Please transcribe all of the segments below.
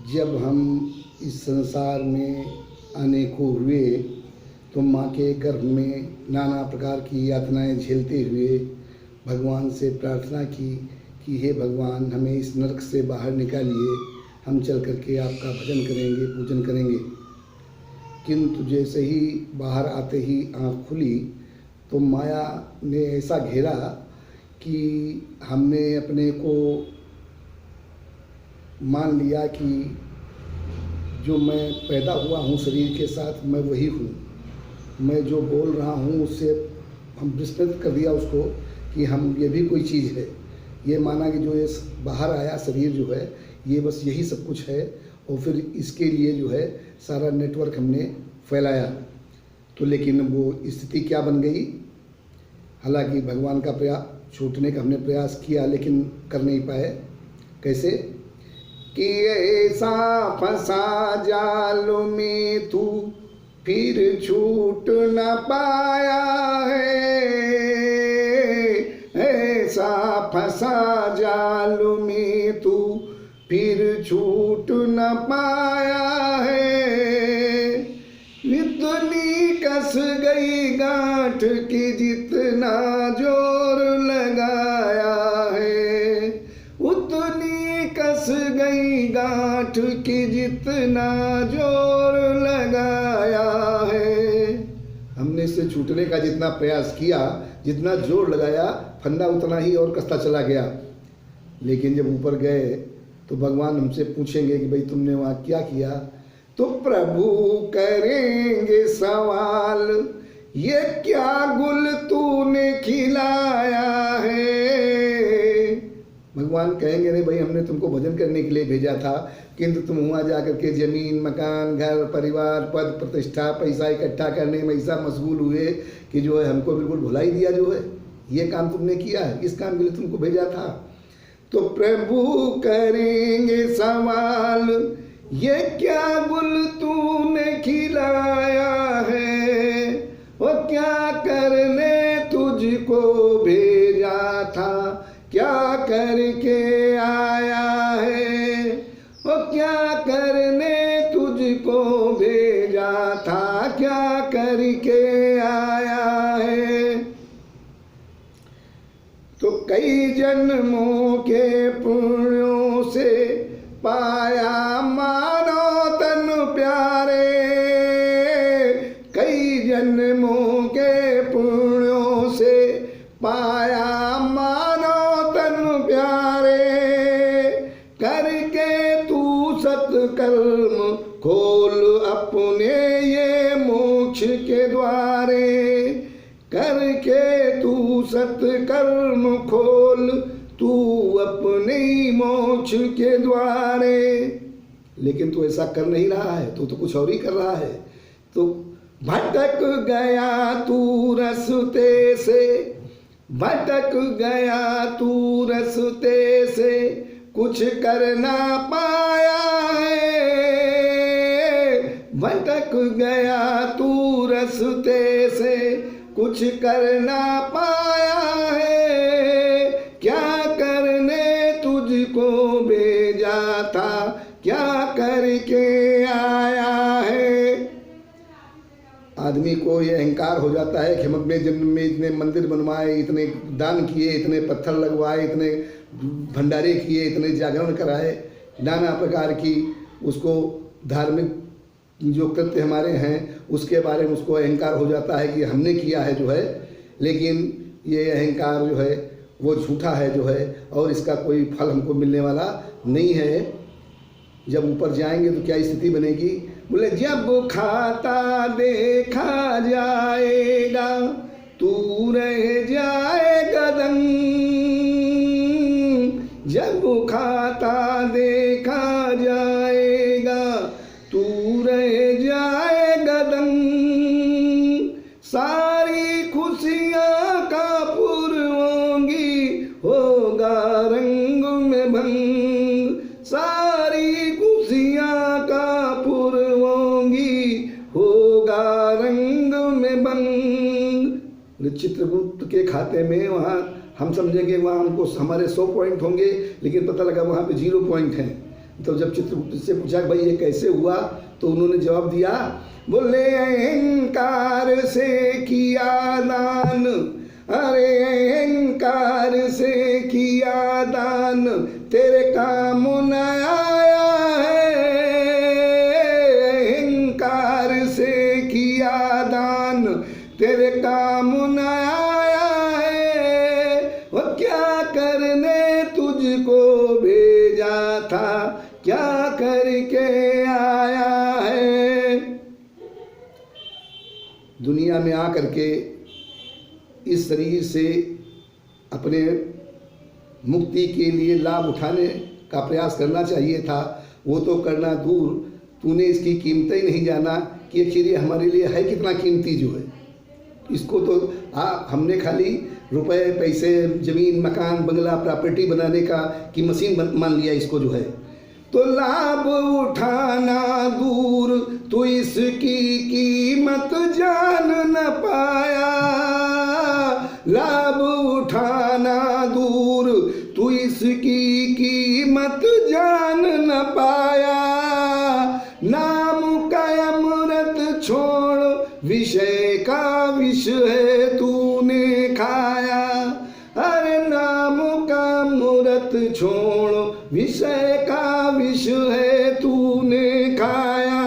जब हम इस संसार में आने को हुए तो माँ के गर्भ में नाना प्रकार की यातनाएं झेलते हुए भगवान से प्रार्थना की कि हे भगवान, हमें इस नरक से बाहर निकालिए, हम चल करके आपका भजन करेंगे, पूजन करेंगे। किंतु जैसे ही बाहर आते ही आँख खुली तो माया ने ऐसा घेरा कि हमने अपने को मान लिया कि जो मैं पैदा हुआ हूँ शरीर के साथ, मैं वही हूँ। मैं जो बोल रहा हूँ उससे हम विस्मृत कर दिया उसको कि हम ये भी कोई चीज़ है। ये माना कि जो ये बाहर आया शरीर जो है ये बस यही सब कुछ है, और फिर इसके लिए जो है सारा नेटवर्क हमने फैलाया। तो लेकिन वो स्थिति क्या बन गई, हालांकि भगवान का प्रयास छूटने का हमने प्रयास किया लेकिन कर नहीं पाए। कैसे कि ऐसा फंसा जाल में तू फिर छूट न पाया है, ऐसा फंसा जाल में तू फिर छूट न पाया है। इतनी कस गई गांठ की जितना जोर लगाया है, उतनी कस गई गांठ की जितना जोर लगाया है। हमने इससे छूटने का जितना प्रयास किया, जितना जोर लगाया, फंदा उतना ही और कसता चला गया। लेकिन जब ऊपर गए तो भगवान हमसे पूछेंगे कि भाई तुमने वहाँ क्या किया, तो प्रभु करेंगे सवाल, ये क्या गुल तूने खिलाया है। भगवान कहेंगे नहीं भाई, हमने तुमको भजन करने के लिए भेजा था, किंतु तुम वहाँ जा करके जमीन, मकान, घर, परिवार, पद, प्रतिष्ठा, पैसा इकट्ठा करने में ऐसा मशगूल हुए कि जो है हमको बिल्कुल भुला ही दिया। जो है ये काम तुमने किया है, इस काम के लिए तुमको भेजा था। तो प्रभु करेंगे सवाल, ये क्या गुल तूने खिलाया है, वो क्या करने तुझको भेजा था, क्या करके आया है, वो क्या करने तुझको भेजा था, क्या करके आया है। तो कई जन्मों के पुण्यों से पाया मानो तन प्यारे, कई जन्मों के पुण्यों से पाया मानो तन प्यारे। करके तू सत्कर्म खोल अपने ये मोक्ष के द्वारे, करके तू सत्कर्म खोल तू अपने मोक्ष के द्वारे। लेकिन तू ऐसा कर नहीं रहा है, तू तो कुछ और ही कर रहा है। तो भटक गया तू रस्ते से, भटक गया तू रस्ते से, कुछ कर ना पाया है। भटक गया तू रस्ते से, कुछ कर ना पाया है। क्या करने तुझको भेजा था, क्या करके आया है। आदमी को ये अहंकार हो जाता है कि हम अपने जन्म में इतने मंदिर बनवाए, इतने दान किए, इतने पत्थर लगवाए, इतने भंडारे किए, इतने जागरण कराए, नाना प्रकार की उसको धार्मिक जो कृत्य हमारे हैं उसके बारे में उसको अहंकार हो जाता है कि हमने किया है जो है। लेकिन ये अहंकार जो है वो झूठा है जो है, और इसका कोई फल हमको मिलने वाला नहीं है। जब ऊपर जाएंगे तो क्या स्थिति बनेगी, बोले जब खाता देखा जाएगा तू रह जाएगा दंग, जब खाता देखा जाएगा तू रह जाएगा दंग। सारी खुशियाँ कापुर होंगी, होगा रंग में भंग। सारी खुशियाँ कापुर होंगी, होगा रंग में भंग। चित्रगुप्त के खाते में वहाँ हम समझेंगे वहाँ हमको हमारे 100 पॉइंट होंगे, लेकिन पता लगा वहाँ पे 0 पॉइंट हैं। तो जब चित्रगुप्त से पूछा भाई ये कैसे हुआ, तो उन्होंने जवाब दिया, बोले अहंकार से किया दान, अरे अहंकार से किया दान, तेरे काम न आया है। अहंकार से किया दान, तेरे काम न आया है। वो क्या करने तुझको भेजा था, क्या करके आया है। दुनिया में आकर के इस शरीर से अपने मुक्ति के लिए लाभ उठाने का प्रयास करना चाहिए था, वो तो करना दूर, तूने इसकी कीमत ही नहीं जाना कि आखिर ये हमारे लिए है कितना कीमती जो है। इसको तो हमने खाली रुपए पैसे ज़मीन मकान बंगला प्रॉपर्टी बनाने का की मशीन मान लिया इसको जो है। तो लाभ उठाना दूर, तो इसकी कीमत जान न पाया। लाभ उठाना दूर, तो इसकी कीमत जान न पाया। नाम का अमृत छोड़ विषय का विष है तूने खाया। अरे नाम का अमृत छोड़ विषय का विष है तूने खाया।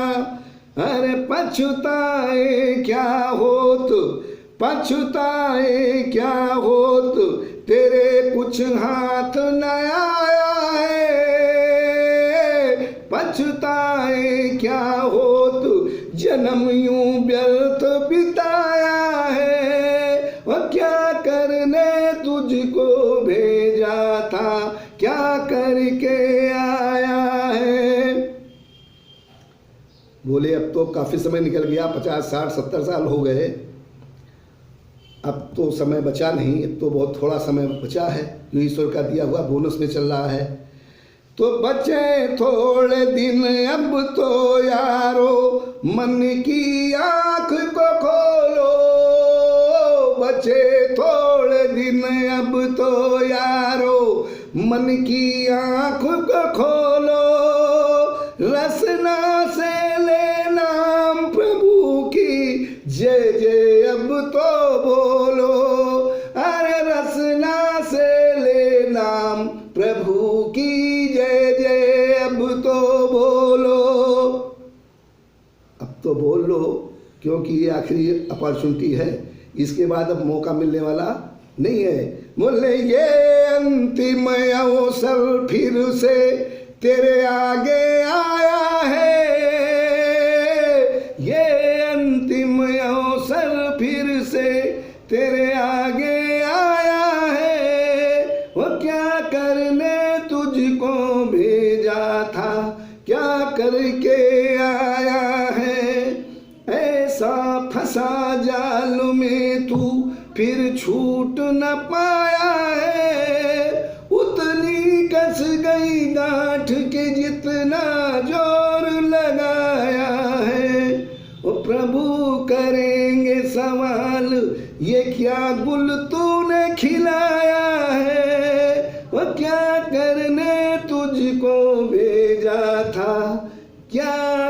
अरे पछताए क्या होत, पछताए क्या होत, तेरे कुछ हाथ न आया है। पछताए क्या होत, जन्म यूं व्यर्थ बिताया है। और क्या करने तुझको भेजा था, क्या करके आया है। बोले अब तो काफी समय निकल गया, 50 60 70 साल हो गए, अब तो समय बचा नहीं, अब तो बहुत थोड़ा समय बचा है जो ईश्वर का दिया हुआ बोनस में चल रहा है। तो बचे थोड़े दिन अब तो यारो, मन की आँख को खोलो। बचे थोड़े दिन अब तो यारो, मन की आँख को खोलो। रसना से ले नाम प्रभु की, जय जय अब तो बोलो। अरे रसना से ले नाम प्रभु की, जय जय अब तो बोलो। अब तो बोल लो, क्योंकि ये आखिरी अपॉर्चुनिटी है, इसके बाद अब मौका मिलने वाला नहीं है। बोले ये अंतिम अवसर फिर से तेरे आगे आया है। ये अंतिम अवसर फिर से तेरे आगे आया है। वो क्या करने तुझको भेजा था, क्या करके आया है। ऐसा फंसा जाल में तू फिर छूट न पाया है। उतनी कस गई गांठ के जितना जोर लगाया है। वो प्रभु करेंगे सवाल, ये क्या गुल तूने खिलाया है। वो क्या करने तुझको भेजा था, क्या